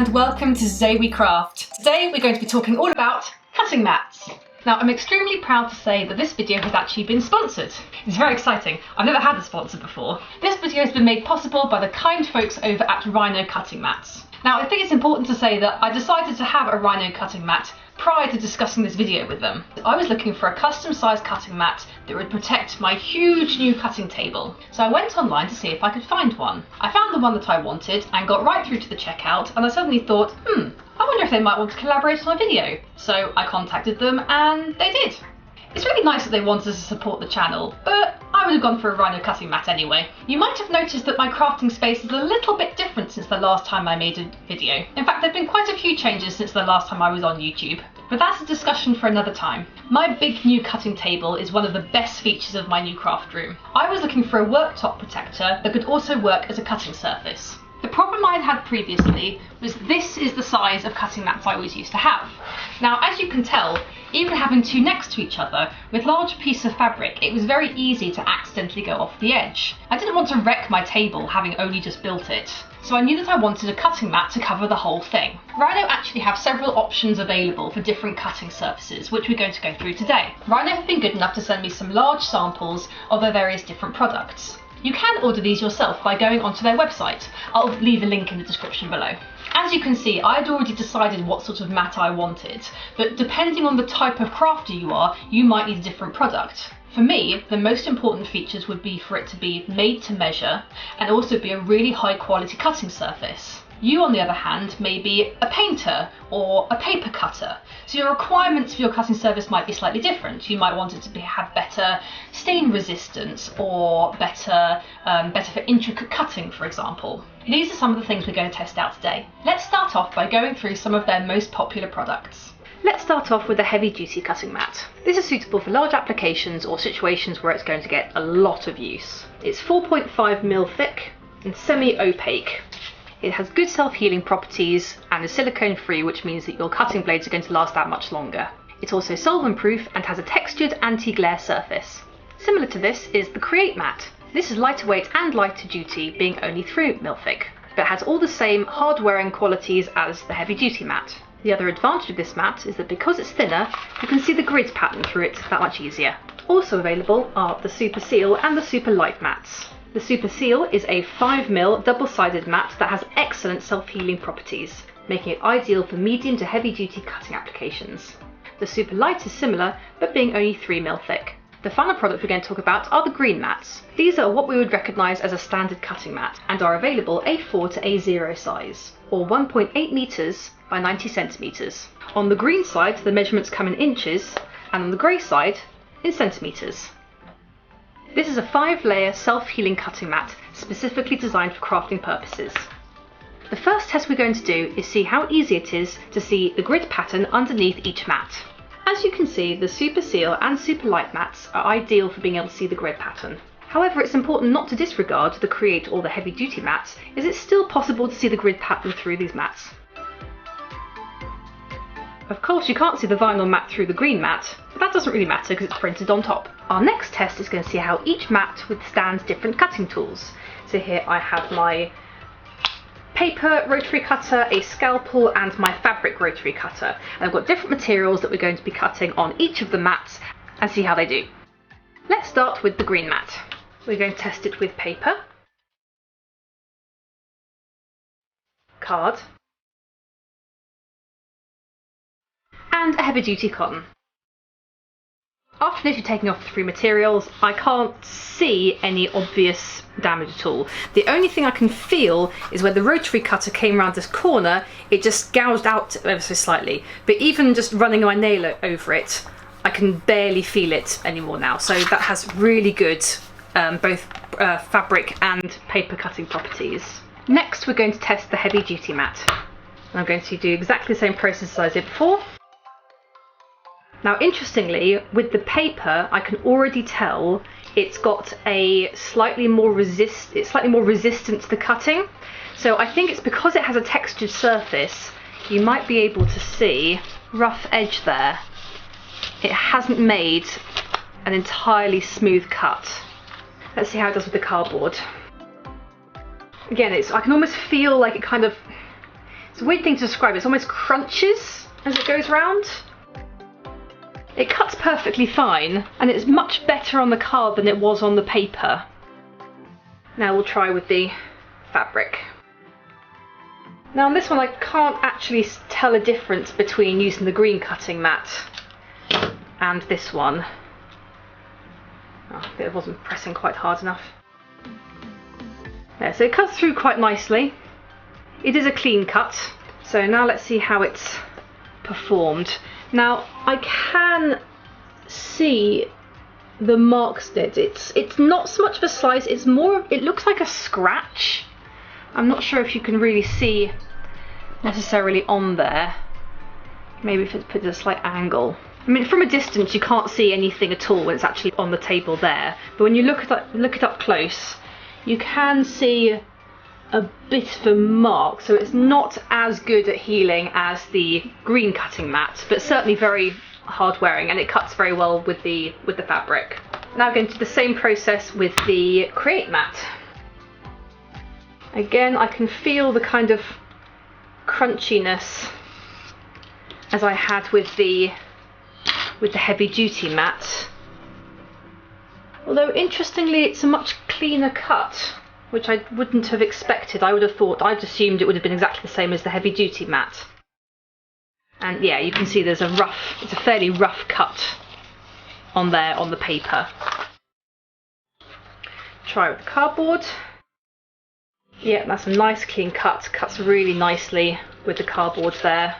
and welcome to Today We Craft. Today we're going to be talking all about cutting mats. Now I'm extremely proud to say that this video has actually been sponsored. It's very exciting. I've never had a sponsor before. This video has been made possible by the kind folks over at Rhino Cutting Mats. Now I think it's important to say that I decided to have a Rhino cutting mat prior to discussing this video with them. I was looking for a custom sized cutting mat that would protect my huge new cutting table. So I went online to see if I could find one. I found the one that I wanted and got right through to the checkout, and I suddenly thought, I wonder if they might want to collaborate on a video. So I contacted them and they did. It's really nice that they wanted to support the channel, but I would have gone for a Rhino cutting mat anyway. You might have noticed that my crafting space is a little bit different since the last time I made a video. In fact, there have been quite a few changes since the last time I was on YouTube, but that's a discussion for another time. My big new cutting table is one of the best features of my new craft room. I was looking for a worktop protector that could also work as a cutting surface. The problem I had previously was this is the size of cutting mats I always used to have. Now, as you can tell, even having two next to each other with large pieces of fabric, it was very easy to accidentally go off the edge. I didn't want to wreck my table having only just built it, so I knew that I wanted a cutting mat to cover the whole thing. Rhino actually have several options available for different cutting surfaces, which we're going to go through today. Rhino have been good enough to send me some large samples of their various different products. You can order these yourself by going onto their website. I'll leave a link in the description below. As you can see, I had already decided what sort of mat I wanted, but depending on the type of crafter you are, you might need a different product. For me, the most important features would be for it to be made to measure and also be a really high quality cutting surface. You, on the other hand, may be a painter or a paper cutter, so your requirements for your cutting surface might be slightly different. You might want it to have better stain resistance or better for intricate cutting, for example. These are some of the things we're going to test out today. Let's start off by going through some of their most popular products. Let's start off with a heavy duty cutting mat. This is suitable for large applications or situations where it's going to get a lot of use. It's 4.5mm thick and semi-opaque. It has good self-healing properties and is silicone free, which means that your cutting blades are going to last that much longer. It's also solvent proof and has a textured anti-glare surface. Similar to this is the Create mat. This is lighter weight and lighter duty, being only 3mm thick, but has all the same hard wearing qualities as the heavy duty mat. The other advantage of this mat is that because it's thinner, you can see the grid pattern through it that much easier. Also available are the Super Seal and the Super Light mats. The Super Seal is a 5mm double-sided mat that has excellent self-healing properties, making it ideal for medium to heavy-duty cutting applications. The Super Light is similar, but being only 3mm thick. The final product we're going to talk about are the green mats. These are what we would recognise as a standard cutting mat and are available A4 to A0 size, or 1.8 metres by 90 centimetres. On the green side, the measurements come in inches, and on the grey side, in centimetres. This is a 5-layer self-healing cutting mat specifically designed for crafting purposes. The first test we're going to do is see how easy it is to see the grid pattern underneath each mat. As you can see, the Super Seal and Super Light mats are ideal for being able to see the grid pattern. However, it's important not to disregard the Create or the heavy duty mats, as it's still possible to see the grid pattern through these mats. Of course, you can't see the vinyl mat through the green mat, but that doesn't really matter because it's printed on top. Our next test is going to see how each mat withstands different cutting tools. So here I have my paper rotary cutter, a scalpel and my fabric rotary cutter. And I've got different materials that we're going to be cutting on each of the mats and see how they do. Let's start with the green mat. We're going to test it with paper, card, and a heavy duty cotton. After initially taking off the three materials, I can't see any obvious damage at all. The only thing I can feel is where the rotary cutter came around this corner, it just gouged out ever so slightly. But even just running my nail over it, I can barely feel it anymore now. So that has really good both fabric and paper cutting properties. Next, we're going to test the heavy duty mat. And I'm going to do exactly the same process as I did before. Now, interestingly, with the paper, I can already tell it's got a slightly more resistant to the cutting. So I think it's because it has a textured surface, you might be able to see rough edge there. It hasn't made an entirely smooth cut. Let's see how it does with the cardboard. Again, I can almost feel like it kind of It's a weird thing to describe. It's almost crunches as it goes round. It cuts perfectly fine, and it's much better on the card than it was on the paper. Now we'll try with the fabric. Now on this one I can't actually tell a difference between using the green cutting mat and this one. Oh, it wasn't pressing quite hard enough. There, so it cuts through quite nicely. It is a clean cut. So now let's see how it's performed. Now I can see the marks in it. It's not so much of a slice, it's more, it looks like a scratch. I'm not sure if you can really see necessarily on there. Maybe if it's put at a slight angle. I mean, from a distance you can't see anything at all when it's actually on the table there. But when you look it up close, you can see a bit of a mark. So it's not as good at healing as the green cutting mat, but certainly very hard wearing, and it cuts very well with the fabric. Now going to do the same process with the Create mat. Again, I can feel the kind of crunchiness as I had with the heavy duty mat. Although interestingly it's a much cleaner cut, which I wouldn't have expected. I'd assumed it would have been exactly the same as the heavy duty mat. And yeah, you can see it's a fairly rough cut on there on the paper. Try with the cardboard. Yeah, that's a nice clean cut. Cuts really nicely with the cardboard there.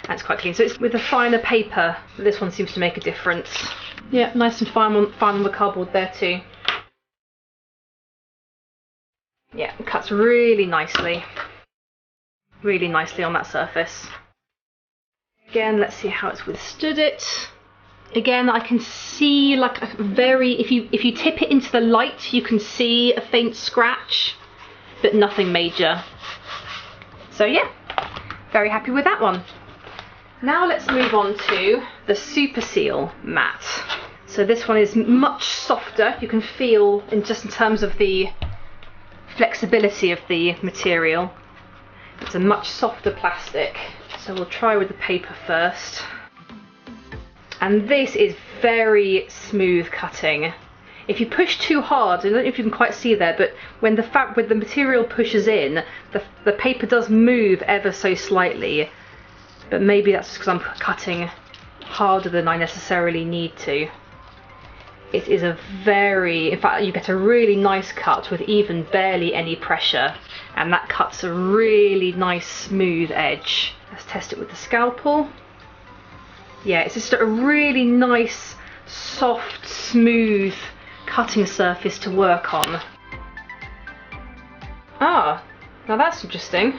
And it's quite clean. So it's with the finer paper that this one seems to make a difference. Yeah, nice and fine on the cardboard there too. Yeah, it cuts really nicely. Really nicely on that surface. Again, let's see how it's withstood it. Again, I can see like a very, if you tip it into the light, you can see a faint scratch, but nothing major. So yeah, very happy with that one. Now let's move on to the Super Seal mat. So this one is much softer. You can feel in terms of the flexibility of the material. It's a much softer plastic. So we'll try with the paper first. And this is very smooth cutting. If you push too hard, I don't know if you can quite see there, but when the material pushes in, the paper does move ever so slightly. But maybe that's because I'm cutting harder than I necessarily need to. It is in fact you get a really nice cut with even barely any pressure, and that cuts a really nice smooth edge. Let's test it with the scalpel. Yeah, it's just a really nice, soft, smooth cutting surface to work on. Ah, now that's interesting.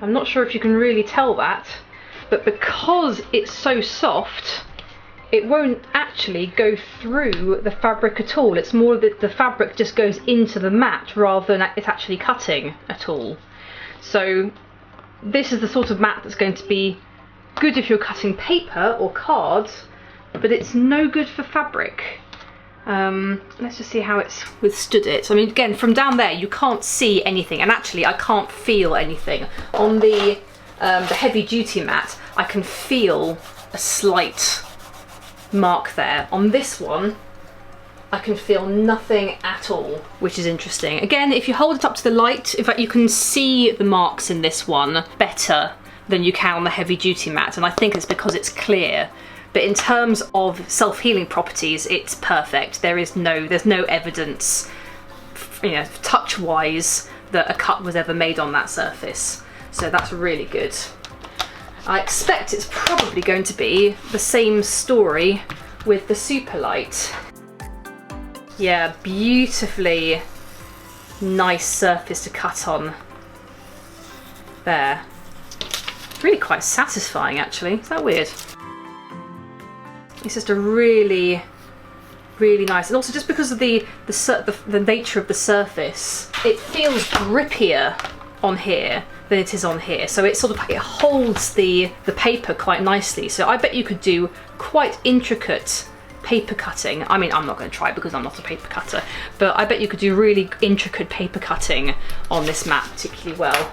I'm not sure if you can really tell that, but because it's so soft, it won't actually go through the fabric at all. It's more that the fabric just goes into the mat rather than it actually cutting at all. So this is the sort of mat that's going to be good if you're cutting paper or cards, but it's no good for fabric. Let's just see how it's withstood it. I mean, again, from down there you can't see anything, and actually I can't feel anything. On the heavy duty mat I can feel a slight mark there. On this one I can feel nothing at all, which is interesting. Again, if you hold it up to the light, in fact you can see the marks in this one better than you can on the heavy duty mat, and I think it's because it's clear. But in terms of self-healing properties, it's perfect. There's no evidence, touch-wise, that a cut was ever made on that surface. So that's really good. I expect it's probably going to be the same story with the Super Light. Yeah, beautifully nice surface to cut on there. Really quite satisfying, actually. Is that weird? It's just a really, really nice, and also just because of the nature of the surface, it feels grippier on here than it is on here. So it it holds the paper quite nicely. So I bet you could do quite intricate paper cutting. I mean, I'm not going to try because I'm not a paper cutter, but I bet you could do really intricate paper cutting on this mat particularly well.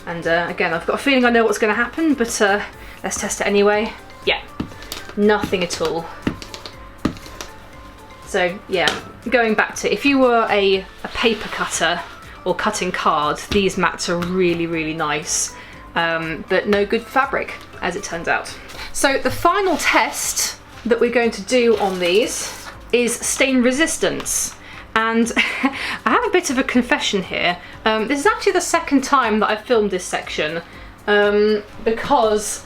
And again, I've got a feeling I know what's going to happen, but let's test it anyway. Yeah, nothing at all. So yeah, going back to, if you were a paper cutter or cutting cards, these mats are really, really nice, but no good fabric, as it turns out. So the final test that we're going to do on these is stain resistance. And I have a bit of a confession here. This is actually the second time that I've filmed this section, because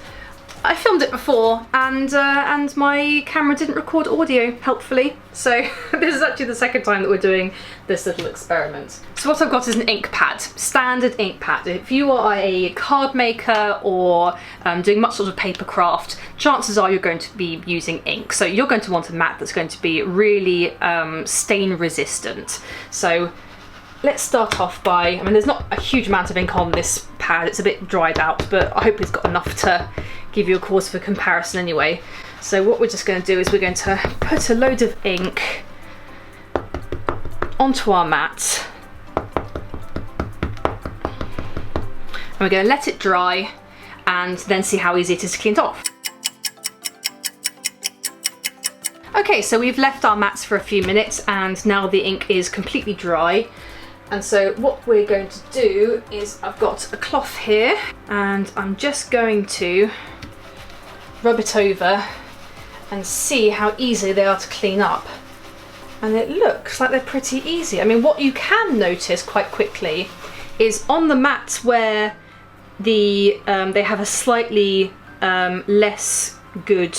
I filmed it before and my camera didn't record audio, helpfully. So this is actually the second time that we're doing this little experiment. So what I've got is an ink pad, standard ink pad. If you are a card maker or doing much sort of paper craft, chances are you're going to be using ink. So you're going to want a mat that's going to be really stain resistant. So let's start off by, I mean, there's not a huge amount of ink on this pad, it's a bit dried out, but I hope it's got enough to give you a cause for comparison anyway. So what we're just going to do is we're going to put a load of ink onto our mat, and we're going to let it dry and then see how easy it is to clean it off. Okay, so we've left our mats for a few minutes and now the ink is completely dry. And so what we're going to do is, I've got a cloth here and I'm just going to rub it over and see how easy they are to clean up. And it looks like they're pretty easy. I mean, what you can notice quite quickly is on the mats where they have a slightly less good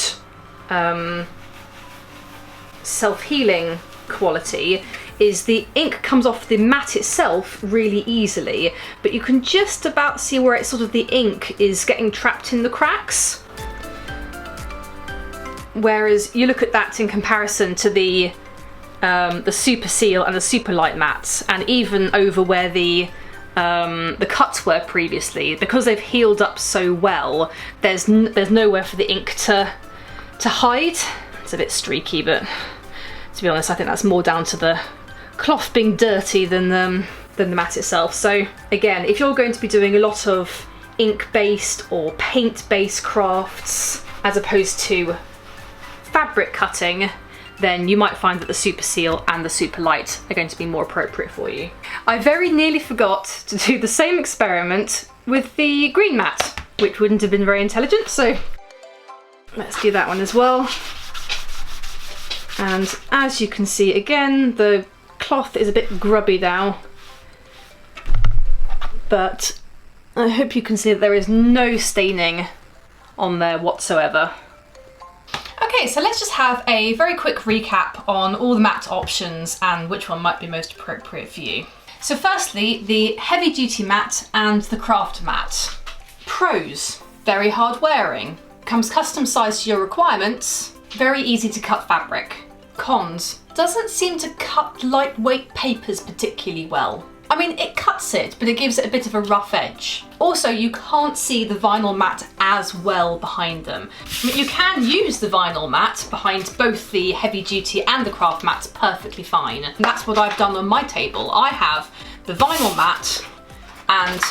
self-healing quality, is the ink comes off the mat itself really easily, but you can just about see where it's sort of the ink is getting trapped in the cracks. Whereas you look at that in comparison to the Super Seal and the Super Light mats, and even over where the cuts were previously, because they've healed up so well, there's nowhere for the ink to hide. It's a bit streaky, but to be honest, I think that's more down to the cloth being dirty than the mat itself. So again, if you're going to be doing a lot of ink-based or paint-based crafts as opposed to fabric cutting, then you might find that the Super Seal and the Super Light are going to be more appropriate for you. I very nearly forgot to do the same experiment with the green mat, which wouldn't have been very intelligent, so let's do that one as well. And as you can see, again, the cloth is a bit grubby now, but I hope you can see that there is no staining on there whatsoever. Okay, so let's just have a very quick recap on all the mat options and which one might be most appropriate for you. So firstly, the heavy duty mat and the craft mat. Pros: very hard wearing, comes custom sized to your requirements, very easy to cut fabric. Cons: doesn't seem to cut lightweight papers particularly well. I mean, it cuts it, but it gives it a bit of a rough edge. Also, you can't see the vinyl mat as well behind them. I mean, you can use the vinyl mat behind both the heavy duty and the craft mats perfectly fine. And that's what I've done on my table. I have the vinyl mat and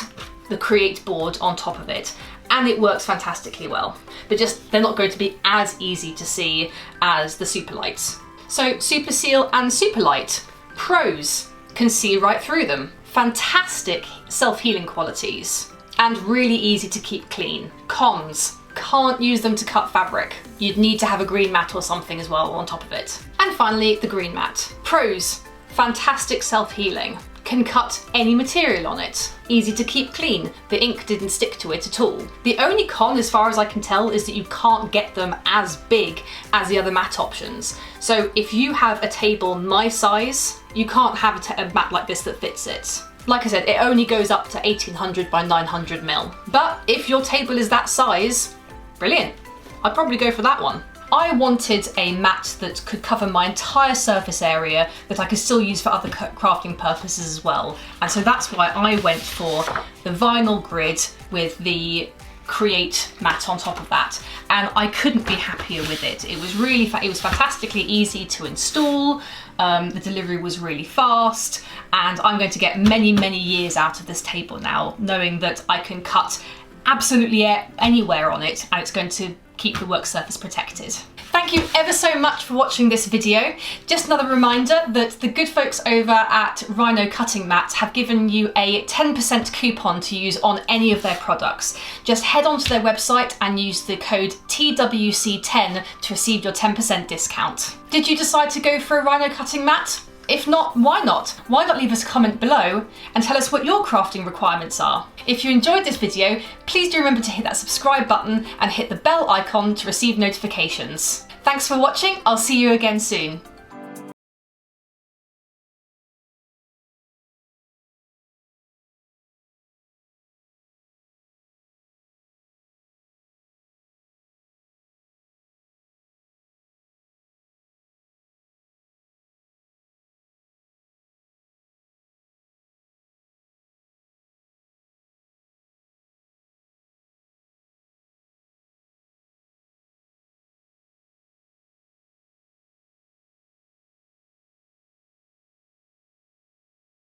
the Create board on top of it, and it works fantastically well. But just, they're not going to be as easy to see as the Super Lights. So Super Seal and Super Light. Pros: can see right through them. Fantastic self-healing qualities and really easy to keep clean. Cons: can't use them to cut fabric. You'd need to have a green mat or something as well on top of it. And finally, the green mat. Pros: fantastic self-healing. Can cut any material on it. Easy to keep clean. The ink didn't stick to it at all. The only con, as far as I can tell, is that you can't get them as big as the other mat options. So if you have a table my size, you can't have a mat like this that fits it. Like I said, it only goes up to 1800 by 900 mil. But if your table is that size, brilliant. I'd probably go for that one. I wanted a mat that could cover my entire surface area that I could still use for other crafting purposes as well. And so that's why I went for the vinyl grid with the Create mat on top of that. And I couldn't be happier with it. It was really, it was fantastically easy to install. the delivery was really fast, and I'm going to get many, many years out of this table now, knowing that I can cut absolutely anywhere on it and it's going to keep the work surface protected. Thank you ever so much for watching this video. Just another reminder that the good folks over at Rhino Cutting Mats have given you a 10% coupon to use on any of their products. Just head onto their website and use the code TWC10 to receive your 10% discount. Did you decide to go for a Rhino Cutting Mat? If not, why not? Why not leave us a comment below and tell us what your crafting requirements are? If you enjoyed this video, please do remember to hit that subscribe button and hit the bell icon to receive notifications. Thanks for watching, I'll see you again soon.